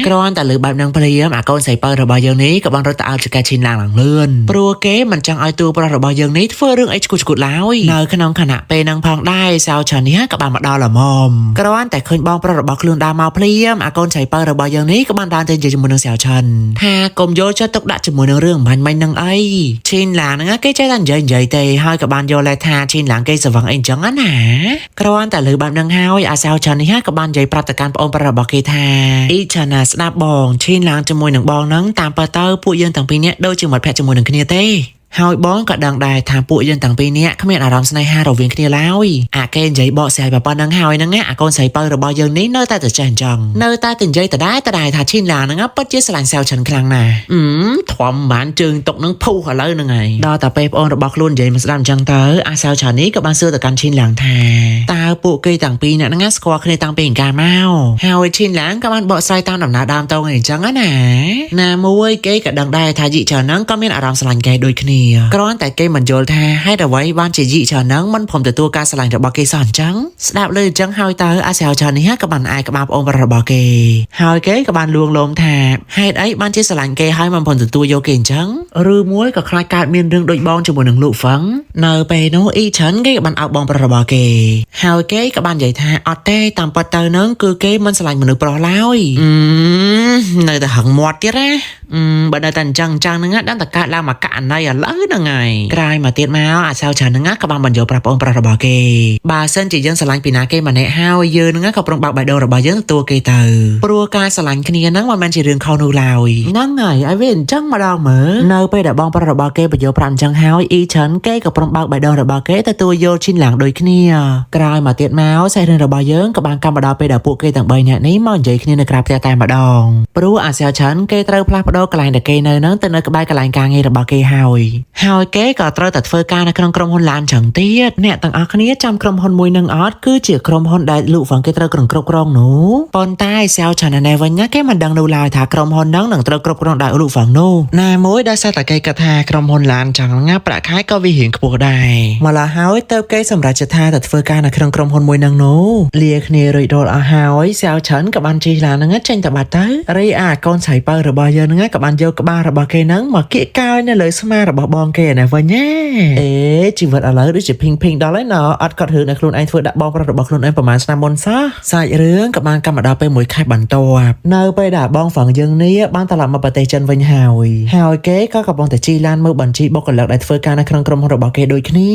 គ្រាន់តែលើបែបហ្នឹងព្រាមអាកូនស្រីបើរបស់យើងនេះក៏បានរត់ទៅអោបចកាឈិនឡាងឡើងលឿនព្រោះគេមិនចង់ឲ្យតួប្រុសរបស់យើងនេះធ្វើរឿងអីឈួតឡើយនៅក្នុងខណៈពេលហ្នឹងផងដែរសៅឆាន់នេះក៏បានមកដល់ល្មមគ្រាន់តែឃើញបងប្រុសរបស់ខ្លួនដើរមកព្រាមអាកូនស្រីបើរបស់យើងនេះក៏បានដើរទៅនិយាយជាមួយនឹងសៅឆាន់ថាកុំយកចិត្តទុកដាក់ជាមួយនឹងរឿងបាញ់មិញហ្នឹងអីឈិនឡាងហ្នឹងគេចេះតែនិយាយទេហើយក៏បានយកលេថាឈិនឡាងគេស្វឹងអីចឹងណាគ្រាន់តែលើបែបហ្នឹងហើយអាសៅឆាន់នេះក៏បាននិយាយប្រាប់ទៅកាន់ប្អូនប្រុសរបស់គេថាអ៊ីឆាណាស្ដាប់បងឈិនឡាងជាមួយនឹងបងហ្នឹងតាមពិតទៅពួកយើងទាំងពីរនាក់ដូចជាមិត្តភក្តិជាមួយនឹងគ្នាទេហើយបងក៏ដឹងដែរថាពួកយើងទាំងពីរនាក់គ្មានអារម្មណ៍ស្នេហារវាងគ្នាឡើយអាគេនិយាយបកស្រាយប៉ុណ្្នឹងហើយហ្នឹងអាកូនស្រីបើរបស់យើងនេះនៅតែចេះអញ្ចឹងនៅតែនិយាយដដែលថាឈិនឡាងហ្នឹងពិតជាស្រឡាញ់សៅឆាន់ខ្លាំងណាស់ធំបានជើងតុកនឹងភុះឥឡូវហ្នឹងហើយដល់តែពេលប្អូនរបស់ខ្លួននិយាយមិនស្ដាប់អញ្ចឹងទៅអាសៅឆាន់នេះក៏បានសួរទៅកាន់ឈិនឡាងថាតើពួកគេទាំងពីរនាក់ហ្នឹងស្គាល់គ្នាតាំងពីអង្ការមកហើយឈិនឡាងក៏បានបកស្រាយតាមដំណើរដើមតងអញ្ចឹងណាមួយគេក៏ដឹងដែរថាយីច្រើនហ្នឹងក៏មានអារម្មណ៍ស្រឡាញ់គេដូចគ្នាគ្រាន់តែគេមិនយល់ថាហេតុអ្វីបានជាយីច្រើនហ្នឹងមិនព្រមទទួលការស្រឡាញ់របស់គេសោះអញ្ចឹងស្ដាប់លើអញ្ចឹងហើយតើអាសៅឆាន់នេះក៏បានអាយក្បាលប្អូនប្រុសរបស់គេហើយគេក៏បានលួងលោមថាហេតុអីបានជាស្រឡាញ់គេហើយមិនព្រមទទួលយកគេអញ្ចឹងឬមួយក៏ខ្លាចកើតមានរឿងដូចបងជាមួយនឹងលោកហ្វឹងនៅពេលនោះអ៊ីឆាន់គេក៏បានអោបបងប្រុសរបស់គេហើយគេក៏បាននិយាយថាអត់ទេតាមពិតទៅហ្នឹងគឺគេមិនស្រឡាញ់មនុស្សប្រុសឡើយ នៅតែហឹងមាត់ទៀតណាបើនៅតែអញ្ចឹងហ្នឹងដល់តែកើតឡើងមកកាក់ណៃឥឡូវហ្នឹងហើយក្រោយមកទៀតមកអាសាវច្រើនហ្នឹងក៏បានបញ្ចូលប្រាប់បងប្រុសរបស់គេបើសិនជាយើងស្រឡាញ់ពីណាគេម្នាក់ហើយយើងហ្នឹងក៏ប្រុងបើកបេះដូងរបស់យើងទទួលគេទៅព្រោះការស្រឡាញ់គ្នាហ្នឹងមិនមែនជារឿងខុសនោះឡើយហ្នឹងហើយឲ្យវាអញ្ចឹងម្ដងមើលនៅពេលដែលបងប្រុសរបស់គេបញ្ចូលប្រាប់អញ្ចឹងហើយអ៊ីឆានគេក៏ប្រុងបើកបេះដូងរបស់គេទទួលយកឈិនឡើងដូចគ្នាក្រោយមកទៀតមកសាច់រឿងរបស់យើងក៏បានកម្មមកដល់ពេលដែលពួកគេទាំង3នាក់នេះមកនិយាយគ្នានៅក្រៅផ្ទះតែម្ដងព្រោះអាសាវឆានគេត្រូវផ្លាស់ប្ដូរកន្លែងដែលគេនៅហ្នឹងទៅនៅក្បែរកន្លែងការងាររបស់គេហើយគេក៏ត្រូវតែធ្វើការនៅក្នុងក្រុមហ៊ុនឡានចឹងទៀតអ្នកទាំងអស់គ្នាចាំក្រុមហ៊ុនមួយនឹងអត់គឺជាក្រុមហ៊ុនដែលលោកហ្វឹងគេត្រូវគ្រប់គ្រងនោះប៉ុន្តែសាវឆានណែវិញណាគេមិនដឹងនោះឡើយថាក្រុមហ៊ុនហ្នឹងនឹងត្រូវគ្រប់គ្រងដោយលោកហ្វឹងនោះណាមួយដោយសារតែគេគិតថាក្រុមហ៊ុនឡានចឹងណាប្រាក់ខែក៏វារៀងខ្ពស់ដែរមកឡើយហើយទៅគេសម្រេចចិត្តថាទៅធ្វើការនៅក្នុងក្រុមហ៊ុនមួយហ្នឹងនោះលាគ្នារួចរាល់អស់ហើយសាវឆានក៏បានជិះឡានហ្នឹងចេញទៅបាត់ទៅរីអាកូនស្រីបើរបស់យើងហ្នឹងក៏បានយកក្បាលរបស់គេហ្នឹងមកគៀកកោយនៅលើស្មារបស់បងគេណាវិញណាជីវិតឥឡូវដូចជាភីងដល់ហើយណអត់គាត់រឿងនៅខ្លួនឯងធ្វើដាក់បងប្រុសរបស់ខ្លួនឯងប្រហែលឆ្នាំមុនសោះសាច់រឿងក៏បានកម្មមកដល់ពេលមួយខែបន្ទាប់នៅពេលដែលបងហ្វឹងយើងនេះបានត្រឡប់មកប្រទេសចិនវិញហើយគេក៏កំពុងតែជីឡានមើលបញ្ជីបុគ្គលិកដែលធ្វើការនៅក្នុងក្រុមហ៊ុនរបស់គេដូចគ្នា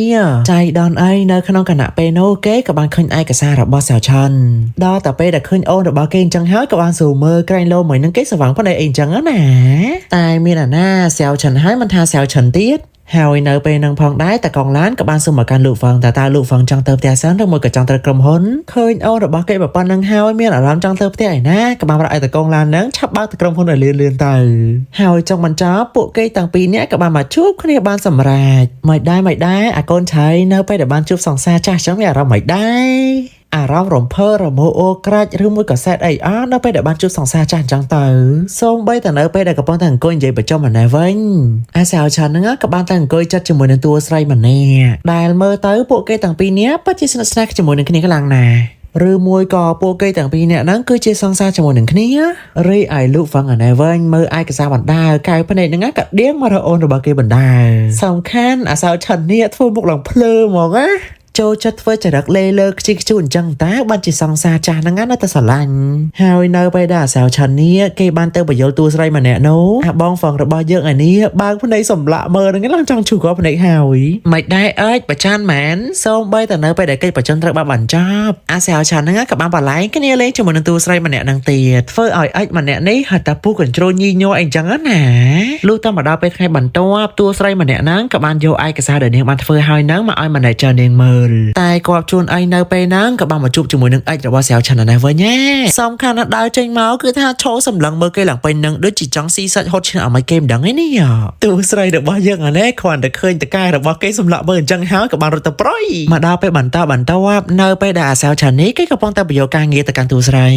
ចៃដនអីនៅក្នុងគណៈពេលនោះគេក៏បានឃើញឯកសាររបស់សាវឆាន់ដល់តែពេលដែលឃើញអូនរបស់គេអញ្ចឹងហើយក៏បានសួរមើលក្រែងលោមួយនឹងគេស្វាងប៉ុណ្ណេះអីអញ្ចឹងណាតែមានអាណាសាវឆាន់ហើយមិនថាសាវឆាន់ទៀតហើយនៅពេលនឹងផងដែរតែកងឡានក៏បានសុំមកកាន់លោកហ្វឹងតើលោកហ្វឹងចង់ទៅផ្ទះសិនឬមួយក៏ចង់ទៅក្រុមហ៊ុនឃើញអូនរបស់គេប៉ុណ្ណឹងហើយមានអារម្មណ៍ចង់ទៅផ្ទះឯណាក៏បានប្រាប់ឲ្យតែកងឡានហ្នឹងឆាប់បើកទៅក្រុមហ៊ុនឲ្យលឿនទៅហើយចុងបញ្ចប់ពួកគេទាំងពីរនាក់ក៏បានមកជួបគ្នាបានសម្រេចមិនដែរអាកូនឆៃនៅពេលដែលបានជួបសង្សារចាស់ចឹងមានអារម្មណ៍មិនដែរអារម្មណ៍រំភើរមោអូក្រាច់ឬមួយក៏សែតអីនៅពេលដែលបានជួបសង្សារចាស់អញ្ចឹងទៅសូម្បីតែនៅពេលដែលកំពុងតែអង្គុយនិយាយប្រជុំម្នាក់វិញអាសាវឆានហ្នឹងក៏បានតែអង្គុយចិត្តជាមួយនឹងតួស្រីម្នាក់ដែលមើលទៅពួកគេទាំងពីរនាក់ពិតជាស្និទ្ធស្នាលជាមួយនឹងគ្នាខ្លាំងណាស់ឬមួយក៏ពួកគេទាំងពីរនាក់ហ្នឹងគឺជាសង្សារជាមួយនឹងគ្នារីឯលោកហ្វឹងអាណែវិញមើលឯកសារបណ្ដាលកៅភ្នែកហ្នឹងក៏ដៀងមករកអូនរបស់គេបណ្ដាលសំខាន់អាសាវឆាននេះធ្វើមុខឡើងភ្លើហ្មងណាចូលចិត្តធ្វើចរិតលេលើខ្ជិះខ្ជួនអញ្ចឹងតាបានជាសង្សារចាស់ហ្នឹងណាតែស្រឡាញ់ហើយនៅពេលដែលអាសាវឆាននេះគេបានទៅបញ្យល់តួស្រីម្នាក់នោះអាបងហ្វឹងរបស់យើងឯនេះបើកភ្នែកសម្លាក់មើលហ្នឹងឡើងចង់ឈូសគាត់ភ្នែកហើយមិនដែរអើយប្រចានមែនសូម្បីតែនៅពេលដែលគេប្រជជនត្រូវបានបញ្ចប់អាសាវឆានហ្នឹងក៏បានបន្លែងគ្នាលេងជាមួយនឹងតួស្រីម្នាក់ហ្នឹងទៀតធ្វើឲ្យអិចម្នាក់នេះហៅថាពូកញ្ជ្រោញញីញ័រអីចឹងណាលុះតែមកដល់ពេលថ្ងៃបន្ទាប់តួស្រីម្នាក់ហ្នឹងក៏បានយកឯកសារដែលនាងបានធ្វើឲ្យហ្នឹងមកឲ្យ manager នាងមើលតែគាត់ជួនអីនៅពេលហ្នឹងក៏បានមកជួបជាមួយនឹងអិចរបស់សាវឆានណាវិញណាសំខាន់ណាស់ដើរចេញមកគឺថាឈោសម្លឹងមើលគេឡើងពេញនឹងដូចជាចង់ស៊ីសាច់ហត់ឈ្នះឲ្យគេមិនដឹងឯនេះតួស្រីរបស់យើងអានេះគ្រាន់តែឃើញតកែរបស់គេសម្លាក់មើលអញ្ចឹងហើយក៏បានរត់ទៅប្រយមកដល់ពេលបន្តនៅពេលដែលអាសាវឆាននេះគេកំពុងតែប្រយោគការងារទៅកាន់តួស្រី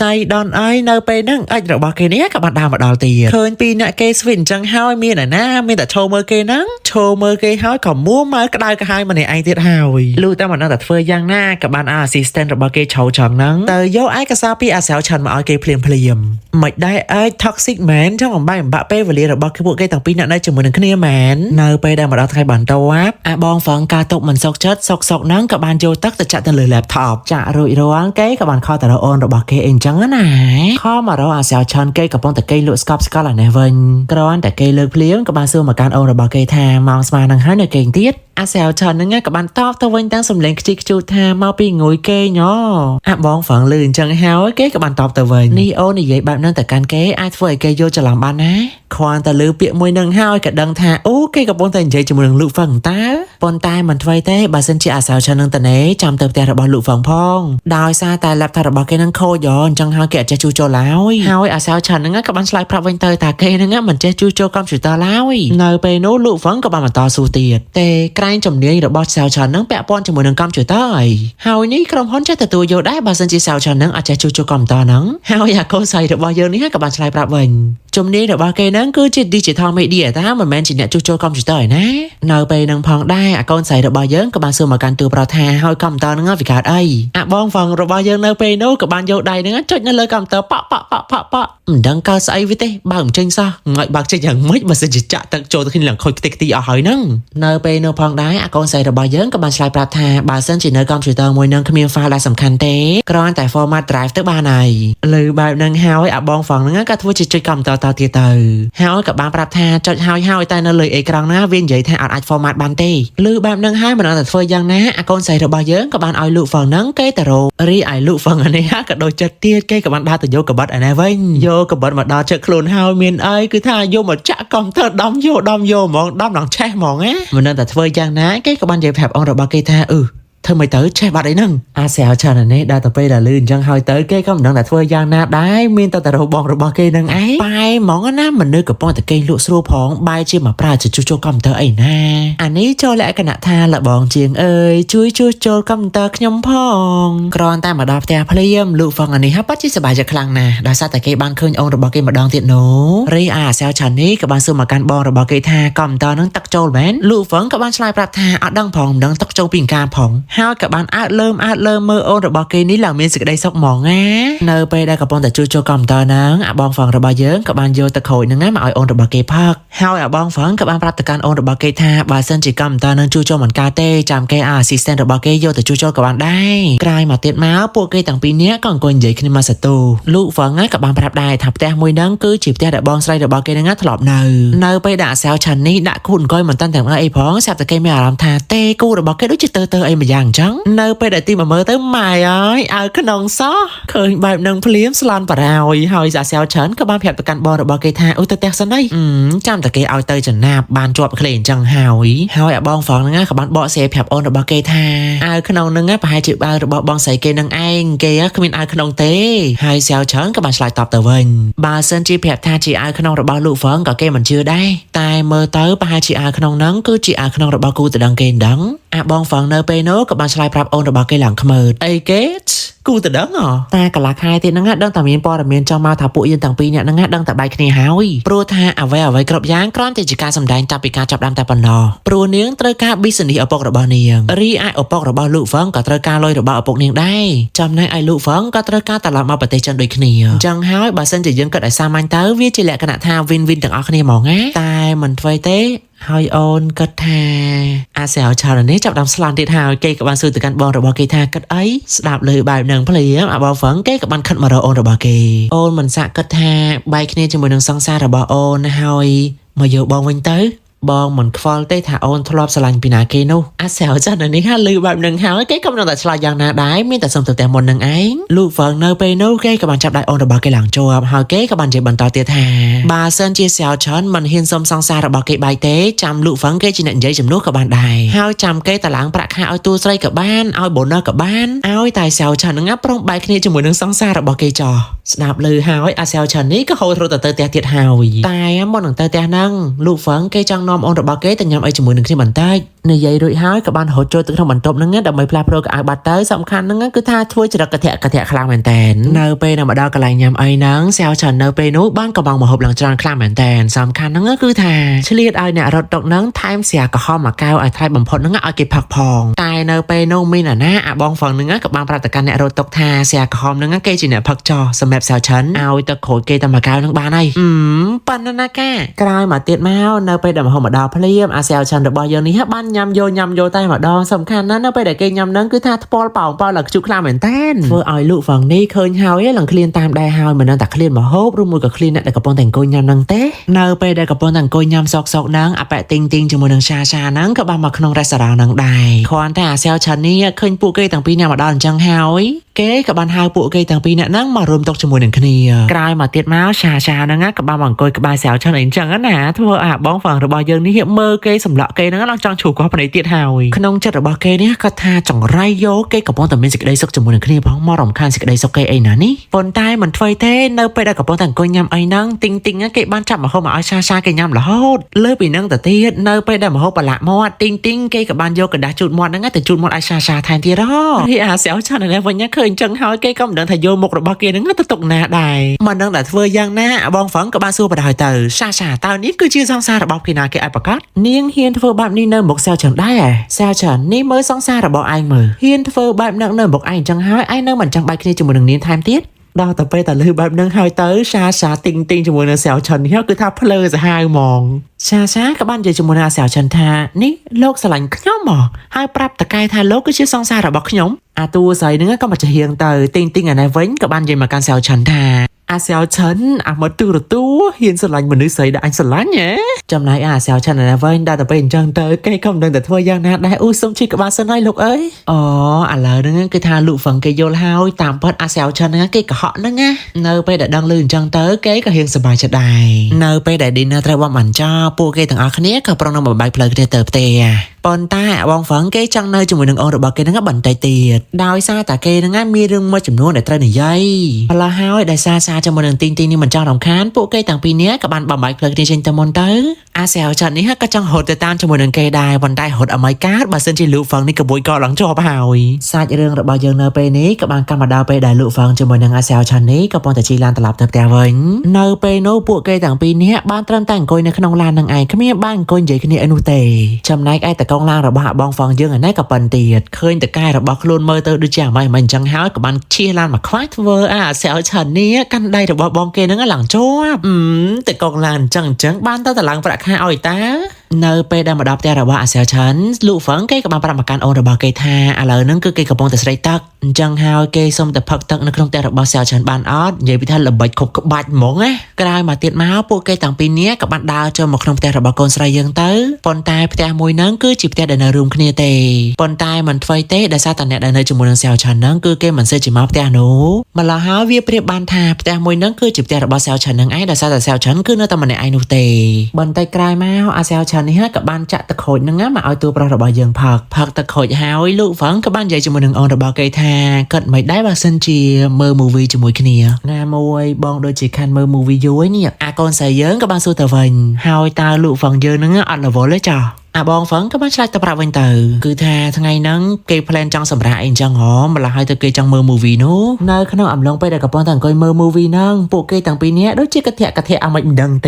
ចៃដនអីនៅពេលហ្នឹងអិចរបស់គេនេះក៏បានដើរមកដល់ទៀតឃើញពីអ្នកគេស្វីតអញ្ចឹងហើយមានឯណាមានតែឈោមើលគេហ្នឹងឈោមើលគេហើយក៏មួម៉ៅក្តៅក្រហាយម្នាក់ឯងទៀតហើយលុះតែមិនដឹងតែធ្វើយ៉ាងណាក៏បានអា assistant របស់គេឆោចង់ហ្នឹងទៅយកឯកសារពីអាសាវឆានមកឲ្យគេភ្លាមមិនដែរអើយ toxic man ចង់អំបែងអំបាក់ពេលវេលារបស់ពួកគេទាំងពីរនាក់នៅជាមួយនឹងគ្នាមែននៅពេលដែលមកដល់ថ្ងៃបន្ទាប់អាបងហ្វឹងការទុកមិនសុខចិត្តសុកហ្នឹងក៏បានយកទឹកទៅចាក់ទៅលើ laptop ចាក់រួចរាល់គេក៏បានខលទៅរកអូនរបស់គេអីចឹងណាខលមករកអាសាវឆានគេកំពុងតែគេលក់ស្កប់ស្កល់អានេះវិញគ្រាន់តែគេលើកភ្លាមក៏បានសួរមកកាន់អូនរបស់គេថាម៉ោងស្មើនឹងហើយនៅគេទៀតអាសាវឆានហ្នឹងក៏បានតបទៅវិញទាំងសំឡេងខ្ជិះខ្ជួតថាមកពីងួយគេញ៉អាបងហ្វឹងលឺអញ្ចឹងហើយគេក៏បានតបទៅវិញនេះអូននិយាយបែបហ្នឹងតែកាន់គេអាចធ្វើឲ្យគេយល់ច្រឡំបានណាគ្រាន់តែលឺពាក្យមួយហ្នឹងហើយក៏ដឹងថាអូគេកំពុងតែនិយាយជាមួយនឹងលោកហ្វឹងតើប៉ុន្តែមិនថ្មីទេបើសិនជាអាសាវឆានហ្នឹងតនេចាំទៅផ្ទះរបស់លោកហ្វឹងផងដោយសារតែ laptop របស់គេហ្នឹងខូចអញ្ចឹងហើយគេអត់ចេះជួសជុលឡើយហើយអាសាវឆានហ្នឹងក៏បានឆ្លើយប្រាប់វិញទៅថាគេហ្នឹងមិនចេះជួសជុលកុំព្យូទ័រឡើយនៅពេលនោះលោកហ្វឹងក៏បានបន្តសួរទៀតតែក្រែងជំនាញរបស់សាវឆានហ្នឹងពាក់ព័ន្ធជាមួយនឹងកុំព្យូទ័រហើយនេះក្រុមហ៊ុនចេះទទួលយកដែរបើសិនជាសាវឆានហ្នឹងអាចចេះជួសជុលកុំព្យូទ័រហ្នឹងហើយអាកូនស្រីរបស់យើងនេះក៏បានឆ្លើយប្រាប់វិញ ជំនាញរបស់គេហ្នឹងគឺជា digital media តាមិនមែនជាអ្នកជួសជុលកុំព្យូទ័រឯណានៅពេលហ្នឹងផងដែរអាកូនស្រីរបស់យើងក៏បានសួរមកកាន់ទូប្រថាហើយកុំព្យូទ័រហ្នឹងវាកើតអីអាបងហ្វឹងរបស់យើងនៅពេលនោះក៏បានយកដៃហ្នឹងចុចនៅលើកុំព្យូទ័រប៉ក់មិនដឹងកើតស្អីវាទេបើមិនចេញសោះងើយបើកចេញយ៉ាងម៉េចបើសិនជាចាក់ទឹកចូលទៅគ្នាឡើងខូចខ្ទេចខ្ទីអស់ហើយហ្នឹងនៅពេលនោះផងដែរអាកូនស្រីរបស់យើងក៏បានឆ្លើយប្រាប់ថាបើសិនជានៅកុំព្យូទ័រមួយនឹងគ្មាន file ដែលសំខាន់ទេគ្រាន់តែ format drive ទៅបានហើយលើបែបហ្នឹងហើយអាបងហ្វឹងហ្នឹងក៏ធ្វើជាចុចកុំព្យូទ័រតទៀតទៅហើយក៏បានប្រាប់ថាចុចហើយតែនៅលើអេក្រង់ណាវានិយាយថាអត់អាច format បានទេលើបែបហ្នឹងហើយមិនអត់តែធ្វើយ៉ាងណាអាកូនស្រីរបស់យើងក៏បានឲ្យលោកហ្វឹងហ្នឹងគេទៅរករីឯលោកហ្វឹងនេះក៏ដូចចិត្តទៀតគេក៏បានដើរទៅយកកបិតឯនេះវិញយកកបិតមកដល់ជិតខ្លួនហើយមានអីគឺថាយកមកចាក់កុំព្យូទ័រដំយកហ្មងដំដល់ឆេះហ្មងណាមិនដឹងតែធ្វើយ៉ាងណាគេក៏បាននិយាយប្រាប់អូនរបស់គេថាធ្វើមិនទៅឆេះបាត់អីហ្នឹងអាសែលឆាននេះដល់ទៅពេលដែលលឺអញ្ចឹងហើយទៅគេក៏មិនដឹងតែធ្វើយ៉ាងណាដែរមានតែរោបងរបស់គេនឹងឯងបែរហ្មងណាមនុស្សកំពុងតែគេលក់ស្រួលផងបែរជាមកប្រើជួសជុលកុំព្យូទ័រអីណាអានេះចូលលក្ខណៈថាលបងជាងអើយជួយជួសជុលកុំព្យូទ័រខ្ញុំផងគ្រាន់តែមកដល់ផ្ទះភ្លាមលោកហ្វឹងអានេះហាក់ពិតជាសប្បាយចិត្តខ្លាំងណាស់ដោយសារតែគេបានឃើញអូនរបស់គេម្ដងទៀតនោះរីឯអាសែលឆាននេះក៏បានសួរមកកាន់បងរបស់គេថាកុំព្យូទ័រនឹងទឹកចូលមែនលោកហ្វឹងក៏បានឆ្លើយប្រាប់ថាអត់ដឹងផងមិនដឹងទឹកចូលពីកាមផងហើយក៏បានអើលើមមើលអូនរបស់គេនេះឡើងមានសេចក្តីសុខហ្មងណានៅពេលដែលកំពុងតែជួសជុលកុំព្យូទ័រហ្នឹងអាបងហ្វឹងរបស់យើងក៏បានយកទឹកក្រូចហ្នឹងមកឲ្យអូនរបស់គេផឹកហើយអាបងហ្វឹងក៏បានប្រាប់ទៅកាន់អូនរបស់គេថាបើសិនជាកុំព្យូទ័រនឹងជួសជុលមិនកើតទេចាំគេអា assistant របស់គេយកទៅជួសជុលក៏បានដែរក្រោយមកទៀតមកពួកគេទាំងពីរនាក់ក៏អង្គុយនិយាយគ្នាមកសតូលោកហ្វឹងក៏បានប្រាប់ដែរថាផ្ទះមួយហ្នឹងគឺជាផ្ទះដែលបងស្រីរបស់គេហ្នឹងធ្លាប់នៅពេលដែលអាសាវឆាន់នេះដាក់គូអង្គុយមិនតាន់ទាំងអីផងស្រាប់តែគេមានអារម្មណ៍ថាទេគូរបស់គេដូចជាទៅអីមួយយ៉ាងអញ្ចឹងនៅពេលដែលទីមកមើលទៅម៉ែអើយឲ្យក្នុងសោះឃើញបែបនឹងភ្លាមស្លន់បារោយហើយអាសាវឆាន់ក៏បានប្រាប់ទៅកាន់បងរបស់គេថាទៅផ្ទះសិនអីចាំតែគេឲ្យទៅចំណាប់បានជាប់គ្នាអញ្ចឹងហើយអាបងហ្វងហ្នឹងក៏បានបកស្រាយប្រាប់អូនរបស់គេថាឲ្យក្នុងហ្នឹងប្រហែលជាបាវរបស់បងស្រីគេនឹងឯងគេគ្មានឲ្យក្នុងទេហើយសាវឆាន់ក៏បានឆ្លើយតបទៅវិញបើសិនជាប្រាប់ថាជាឲ្យក្នុងរបស់លោកហ្វងក៏គេមិនជឿដែរតែមើលទៅប្រហែលជាឲ្យក្នុងហ្នឹងគឺជាឲ្យក្នុងរបស់គូតដឹងគេដឹងអាបងហ្វងនៅពេលនោះក៏បានឆ្លើយប្រាប់អូនរបស់គេឡើងខ្មើអីគេគូតដឹងតែកន្លះខែទៀតហ្នឹងដឹងតែមានព័ត៌មានចង់មកថាពួកយើងទាំងពីរនាក់ហ្នឹងដឹងតែបែកគ្នាហើយព្រោះថាអ្វីគ្រប់យ៉ាងគ្រាន់តែជាការសម្ដែងចាប់ពីការចាប់ដើមតែប៉ុណ្ណោះព្រោះនាងត្រូវការ business ឪពុករបស់នាងរីឯឪពុករបស់លោកហ្វឹងក៏ត្រូវការលុយរបស់ឪពុកនាងដែរចំណែកឯលោកហ្វឹងក៏ត្រូវការត្រឡប់មកប្រទេសចិនដូចគ្នាអញ្ចឹងហើយបើសិនជាយើងគិតឲ្យសាមញ្ញទៅវាជាលក្ខណៈថា win win ទាំងអស់គ្នាហ្មងណាតែមិនធ្វើទេហើយអូនគិតថាអាសែលឆាននេះចាប់ដើមស្លាន់ទៀតហើយគេក៏បានសួរទៅកាន់បងរបស់គេថាគិតអីស្ដាប់លើបែបហ្នឹងភ្លាមអាបងហ្វឹងគេក៏បានខិតមករកអូនរបស់គេអូនមិនសាក់គិតថាបែកគ្នាជាមួយនឹងសង្សាររបស់អូនហើយមកយកបងវិញទៅបងមិនខ្វល់ទេថាអូនធ្លាប់ស្រឡាញ់ពីណាគេនោះអាសែលចាស់នេះហាលឺបែបហ្នឹងហើយគេក៏មិនតែឆ្លើយយ៉ាងណាដែរមានតែសុំទៅផ្ទះមុននឹងឯងលោកហ្វឹងនៅពេលនោះគេក៏បានចាប់ដៃអូនរបស់គេឡើងជាប់ហើយគេក៏បាននិយាយបន្តទៀតថាបើសិនជាសែលឆាន់មិនហ៊ានសុំសង្សាររបស់គេបែកទេចាំលោកហ្វឹងគេជាអ្នកនិយាយជំនួសក៏បានដែរហើយចាំគេតឡើងប្រាក់ខែឲ្យតួស្រីក៏បានឲ្យបូណសក៏បានឲ្យតែសែលឆាន់ហ្នឹងប្រុងបែកគ្នាជាមួយនឹងសង្សាររបស់គេចោះស្ដាប់ឮហើយអាសែលឆាន់នេះក៏ហូររត់ទៅផ្ទះទៀតហើយតែមុននឹងទៅផ្ទះហ្នឹងលោកហ្វឹងគេចង់នាំអូនរបស់គេទៅញ៉ាំអីជាមួយនឹងគ្នាបន្តិចនិយាយរួចហើយក៏បានរត់ចូលទៅក្នុងបន្ទប់ហ្នឹងដើម្បីផ្លាស់ប្ដូរកៅអៅបាត់ទៅសំខាន់ហ្នឹងគឺថាធ្វើចរិតកធៈខ្លាំងមែនតើនៅពេលដែលមកដល់កន្លែងញ៉ាំអីហ្នឹងសែវឆាន់នៅពេលនោះបានកំងមកហូបឡើងច្រើនខ្លាំងមែនតើសំខាន់ហ្នឹងគឺថាឆ្លៀតឲ្យអ្នករត់តុកហ្នឹងថែមស្រាក្រហមមួយកែវឲ្យថ្លៃបំផុតហ្នឹងឲ្យគេផឹកផងតែនៅពេលនោះមានអាណាអាបងហ្វឹងហ្នឹងក៏បានប្រាប់ទៅកាន់អ្នករត់តុកថាស្រាក្រហមហ្នឹងគេជាអ្នកផឹកចោសម្រាប់សែវឆាន់ឲ្យទឹកក្រូចគេតែមួយកែវហ្នឹងបានហើយប៉ណ្ណណាកាក្រោយមកទៀតមកនៅពេលដែលមកដល់ភ្លាមអាសែវឆាន់របស់យើងនេះបានញ៉ាំយកតែម្ដងសំខាន់ណាស់នៅពេលដែលគេញ៉ាំហ្នឹងគឺថាថ្ពាល់ប៉ោងឡើងខ្ជុះខ្លាំងមែនតើធ្វើឲ្យលោកហ្វឹងនេះឃើញហើយឡើងឃ្លានតាមដែរហើយមិនដឹងតែឃ្លានមកហូបឬមួយក៏ឃ្លានអ្នកដែលកំពុងតែអង្គុយញ៉ាំហ្នឹងទេនៅពេលដែលកំពុងតែអង្គុយញ៉ាំសោកហ្នឹងអាប៉ែទីងជាមួយនឹងសាហ្នឹងក៏បានមកក្នុងរេស្តូរ៉ាំហ្នឹងដែរគ្រាន់តែអាសែវឆាន់នេះឃើញពួកគេទាំងពីរនាក់មកដល់អញ្ចឹងហើយគេក៏បានហៅពួកគេទាំងពីរនាក់ហ្នឹងមករួមតុជាមួយនឹងគ្នាក្រោយមកទៀតមកសាហ្នឹងក៏បានមកអង្គុយក្បែរសែវឆាន់អីអញ្ចឹងណាធ្វើឲ្យអាបងហ្វឹងរបស់យើងនេះមើលគេសម្លក់គេហ្នឹងឡើងចង់ឈូសគាត់ភ្នែកទៀតហើយក្នុងចិត្តរបស់គេនេះគាត់ថាចង្រៃយកគេកំពុងតែមានសេចក្តីសុខជាមួយនឹងគ្នាផងមករំខានសេចក្តីសុខគេអីណានេះប៉ុន្តែមិនធ្វើទេនៅពេលដែលកំពុងតែអង្គុយញ៉ាំអីហ្នឹងទីងគេបានចាប់មកហូបមកឲ្យសាគេញ៉ាំរហូតលើពីហ្នឹងទៅទៀតនៅពេលដែលមកហូបប្រឡាក់មាត់ទីងគេក៏បានយកกระดาษជូតមាត់ហ្នឹងទៅជូតមាត់ឲ្យសាថែមទៀតហ៎រីអាសែវឆាន់នេះវិញឃើញ ยจังหอยเกก็มันดังทะโยมกระบอกเกนึงตกหน้าได้มันดังแต่เฟยยังหน้าบองฝังกับบาสู้ประดอยเตอชาตอนนี้คือชื่อซองซาระบอกพี่นาเกไอประกาศเนียงเฮียนเฟอแบบนี้เนินบอกแซวเฉิงได้แซวเฉิงนี่เมื่อซองซาระบอกไอมือเฮียนเฟอแบบนักเนินบอกไอจังหอยไอเนินมันจังใบขึ้นจมูกหนึ่งนิ้วไทม์เตี้ยดาวแต่ไปแต่ลือแบบนั่งหายเต๋อชาติงจมูกนางสาวฉันเฮียคือทับเพลอจะหายมองชากับบ้านเจจมูกนางสาวฉันทานี่โลกสลังขย่อมหมอหายปรับตะกายทาโลกก็ชื่อซองซาระบอกขย่อมตัวใส่เนื้อก็มาจะเฮียงเต๋อติงในเว้นกับบ้านเจมาการสาวฉันทาสาวฉันมาตัวเฮียนสลังเหมือนนึกใส่ได้อันสลังเนี่ยจำนายสาวฉันในเว้นได้แต่เป็นจังเต๋อใกล้คำดังแต่ทั่วยังนะได้อุ้ยสมชิกับบ้านสนายลูกเอ้ยอะไรนั่นคือทาลูกฝังเกยโยลฮาวตามพัดสาวฉันนะเกยกะเหาะนั่นไงเนอไปได้ดังลื่นจังเต๋อเกยก็เฮียงสบายจะได้เนอไปได้ดินนะแต่ว่ามันจ้าปูเกยต่างอาคเนี้ยกับปรองนำแบบใบเพลิงเติบเตะปอนตาวางฝังเกยจังเนอจมูกหนึ่งองระบาเกยนั่งบันไตเตียดดาวซาแต่เกยนั่งมีเรื่องมาจำนวนในตระหนี่ใหญ่พลาฮาวได้ซาจมูกหนึ่งติงนี่มันจ้ารำคาญปูเกยต่างปีเนี้ยกับบันแบบใบเพลิงในเชนตะมอนเตอสาวฉันนี่ฮะก็จังหดแต่ตามจมูกหนึ่งเกยได้วันได้หดอเมริกาบาเซนจิลูฝังนี่กับบุยกอหลังจอบหายซาเรื่องระบายังเนอไปนี้กับบันการมาดาวไปได้ลูฟังจมูกหนึ่งสาวฉันนี้กับปอนแต่จีลานตลับเติบแต่วันเนอไปโนปูเกยต่างปีเนี้ยบ้านตรันแต่งโกยในขนมลานนางไอขมิ้นบ้านโกยใหญ่ขนี้อนุเตจำนายไอแต่กองลางระบาบองฟังยังอันนี้กับปันเตียดเคยแต่กายระบาคลูนเมอร์เตอร์ดูจ่าไม่มันจังหากับบันชีลานมาคว้าเวอร์สาวฉันนี้กันได้ระบาบองเกยนั่งหลังโจ้แต่กองลานจังบ้านตาตะลังประคาอ่อยตาเนอไปได้มาดับแต่ระบาสาวฉันลูกฝังเกยกับมาประมาการโอระบาเกยทาอะไรนั่นคือเกยกับปองแต่ใส่ตักจังหาเกยสมแต่พักตักในขนมแต่ระบาสาวฉันบานออดใหญ่พิทันระบาดขบกับบาดหมองกลายมาติดมาพวกเกยต่างปีนี้กับบันดาวเจอมาขนมแต่ระบาโกนใส่ยังเตอปนตายแต่มวยนั่งคือจีบแต่เดินรูมคเนเตปนตายมันไฟเตได้ซาตันเนี่ยเดินจมูกนางสาวฉันนั่งคือเกยมันเสจิมาแต่หนูมาละหาเวียเปรียบบานทาแต่มวยนั่งคือจีบแต่ระบาสาวฉันนั่งไอ้ได้ซาแต่สาวฉันคือเนื้อตะมันในไอนูเตบันไตกลายมาสาวฉันนี่ฮะกับบ้านจะตะโขดนั่งมาเอาตัวปลาระบายังผักตะโขดหายลูกฝังกับบ้านใหญ่จมูกหนึ่งออนระบาเกยทากัดไม่ได้บาสันเจียเมอร์มูวีจมูกเนียงามวยบองโดยจีคันเมอร์มูวีย้อยเนี่ยกอนใส่เยิ้งกับบ้านสู้ตะวันหายตาลูกฝังเยอะนั่งอัดละวอเลยจ้าบองฝังก็บ้านชายตะปราวันเตอคือแท้ทั้งไงนั่งเกยแพลนจังสำราญจังหอมมาละให้ตะเกยจังเมอร์มูวีนู้นายขนมอ่ำลงไปได้กับปอนต่างเกยเมอร์มูวีนั่งปูเกยต่างปีนี้ด้วยจีกระเทะเอามาดังเต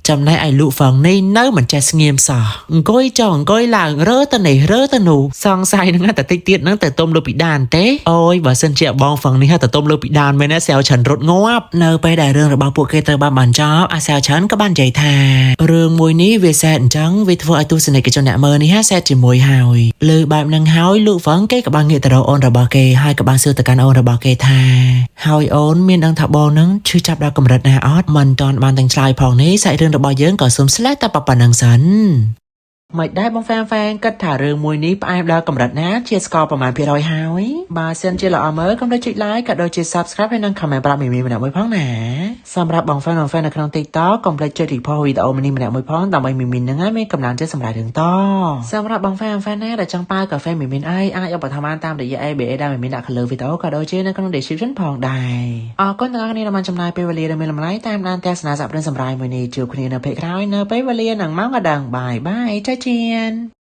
จำนายไอลูฝังในเนื้อเหมือนแจสเงียมสอก้อยจ่องก้อยหลังเร่อตะไหนเร่อตะหนูซองใส่นั่งแต่ติดนั่งแต่ต้มโลปิดานเต้โอ้ยว่าเส้นเจียบองฝังนี่ฮะแต่ต้มโลปิดานไม่น่าแซวฉันรถงบเนื้อไปได้เรื่องระบาดพวกเกยเตอร์บ้านจ้าแซวฉันก็บ้านใจแทเรื่องมวยนี้เวแซนจังวิทวไอตูสเนกกับเจ้าหน้าเมอร์นี่ฮะแซจิมวยหายเลยแบบนั่งหายลูฝังเกยกับบ้านเงยแต่เราออนระบาเกยให้กับบ้านซื้อแต่การออนระบาเกยแทหายออนเมียนดังถับบอลนั่งชื่อจับดาวกำรัดนาออดมันตอนบ้านแต่งชายพองนี้ใส่เรื่องระบาดเยิ้งก่อสมและตาปะปะนังสันไม่ได้บางแฟนก็ถ่ายเรื่องมวยนี้ไปดาวกำรัดนะเชียร์สกอร์ประมาณพี่100หายบาเซนเจลอเมอร์ก็ได้จุดไลค์กับโดยจุด subscribe ให้นั่งคอมเมนต์ปรามีมันมวยพ้องหนาสำหรับบางแฟนในครั้งติ๊กต็อกก็ได้จุดอีกพอวิดีโอมันนี่มันมวยพ้องแต่ไม่มีนะง่ายไม่กำลังจะสำหรับถึงต่อสำหรับบางแฟนแน่แต่จังป้ากับแฟนมีไอ้เอาไปทำงานตามเดี๋ยวไอ้เบ๋ได้มีนักขันเลยวิดีโอก็โดยจุดในครั้งเด็กชิปชั้นพองได้ก็ในครั้งนี้เรามันจำนายไปวันเรียนมีลำไรตามนานแต่สนาสับเรื่องสำหรับมวยนี้จูบคนนี้ในเพจร้ายเนอไปวันเรียนหนังม้ากระดังบายเจ้าเจียน